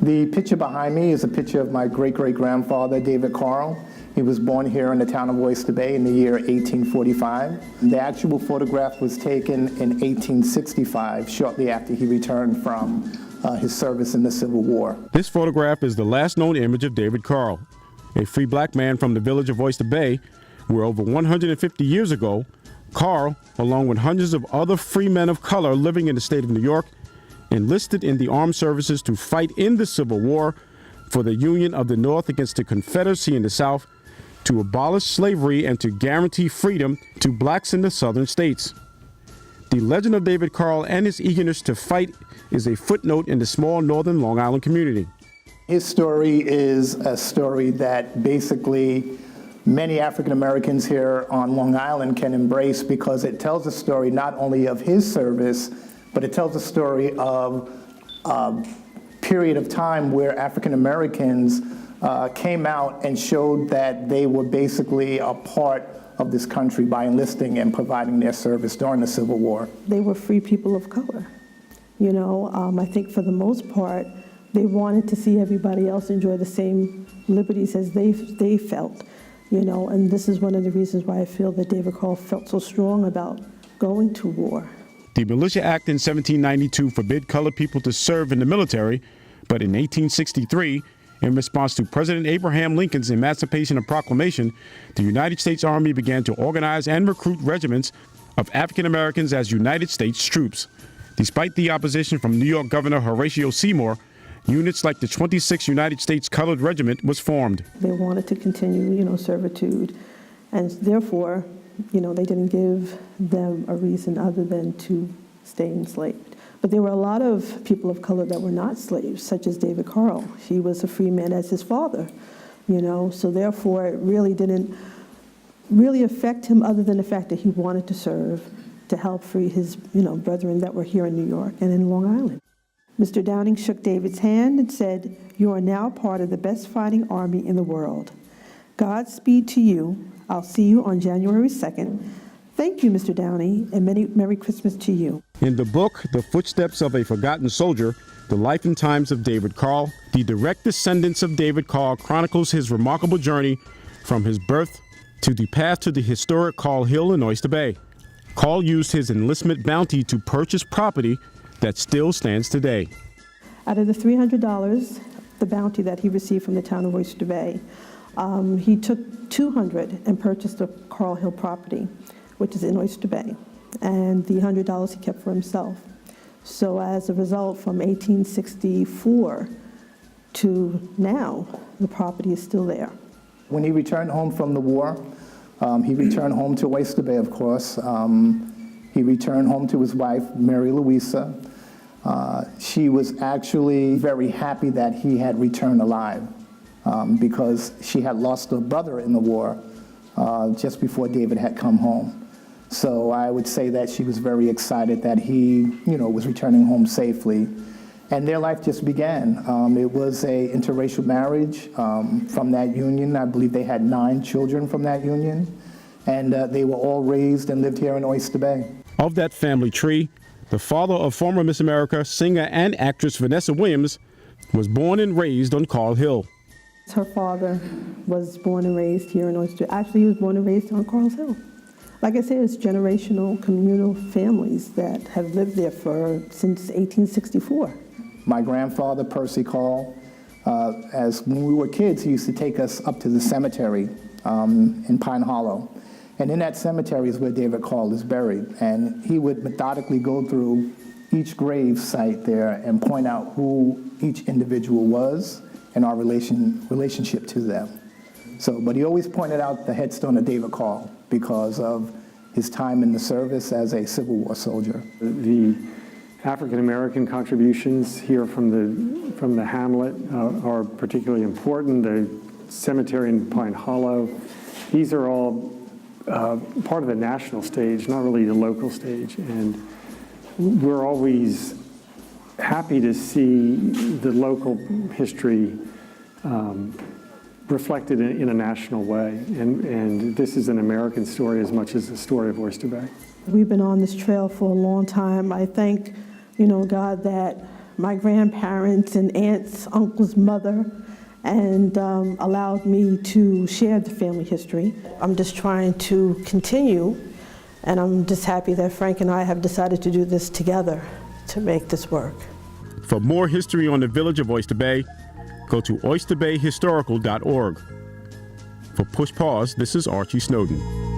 The picture behind me is a picture of my great-great-grandfather, David Carll. He was born here in the town of Oyster Bay in the year 1845. The actual photograph was taken in 1865, shortly after he returned from his service in the Civil War. This photograph is the last known image of David Carll, a free black man from the village of Oyster Bay, where over 150 years ago, Carll, along with hundreds of other free men of color living in the state of New York, enlisted in the armed services to fight in the Civil War for the Union of the North against the Confederacy in the South, to abolish slavery and to guarantee freedom to blacks in the southern states. The legend of David Carll and his eagerness to fight is a footnote in the small northern Long Island community. His story is a story that basically many African Americans here on Long Island can embrace, because it tells a story not only of his service, but it tells a story of a period of time where African Americans came out and showed that they were basically a part of this country by enlisting and providing their service during the Civil War. They were free people of color. You know, I think for the most part, they wanted to see everybody else enjoy the same liberties as they felt, you know, and this is one of the reasons why I feel that David Carll felt so strong about going to war. The Militia Act in 1792 forbid colored people to serve in the military, but in 1863, in response to President Abraham Lincoln's Emancipation Proclamation, the United States Army began to organize and recruit regiments of African Americans as United States troops. Despite the opposition from New York Governor Horatio Seymour, units like the 26th United States Colored Regiment was formed. They wanted to continue, you know, servitude, and therefore, you know, they didn't give them a reason other than to stay enslaved. But there were a lot of people of color that were not slaves, such as David Carll. He was a free man as his father, you know, so therefore it really didn't really affect him other than the fact that he wanted to serve to help free his, you know, brethren that were here in New York and in Long Island. Mr. Downing shook David's hand and said, "You are now part of the best fighting army in the world. Godspeed to you. I'll see you on January 2nd. Thank you, Mr. Downey, and Merry Christmas to you." In the book, The Footsteps of a Forgotten Soldier, The Life and Times of David Carll, the direct descendants of David Carll chronicles his remarkable journey from his birth to the path to the historic Carll Hill in Oyster Bay. Carll used his enlistment bounty to purchase property that still stands today. Out of the $300, the bounty that he received from the town of Oyster Bay, he took $200 and purchased the Carll Hill property, which is in Oyster Bay, and the $100 he kept for himself. So as a result, from 1864 to now, the property is still there. When he returned home from the war, he returned home to Oyster Bay, of course. He returned home to his wife, Mary Louisa. She was actually very happy that he had returned alive, because she had lost her brother in the war just before David had come home. So I would say that she was very excited that he, you know, was returning home safely. And their life just began. It was an interracial marriage from that union. I believe they had 9 children from that union. And they were all raised and lived here in Oyster Bay. Of that family tree, the father of former Miss America singer and actress Vanessa Williams was born and raised on Carll Hill. Her father was born and raised here in Oyster. Actually, he was born and raised on Carll Hill. Like I said, it's generational communal families that have lived there since 1864. My grandfather, Percy Carll, when we were kids, he used to take us up to the cemetery in Pine Hollow. And in that cemetery is where David Carll is buried. And he would methodically go through each grave site there and point out who each individual was and our relationship to them. So, but he always pointed out the headstone of David Carll because of his time in the service as a Civil War soldier. The African American contributions here from the hamlet are particularly important. The cemetery in Pine Hollow, these are all part of the national stage, not really the local stage. And we're always happy to see the local history reflected in a national way. And this is an American story as much as the story of Oyster Bay. We've been on this trail for a long time. I thank, God, that my grandparents and aunts, uncle's mother, and allowed me to share the family history. I'm just trying to continue, and I'm just happy that Frank and I have decided to do this together to make this work. For more history on the village of Oyster Bay, go to oysterbayhistorical.org. For Push Pause, this is Archie Snowden.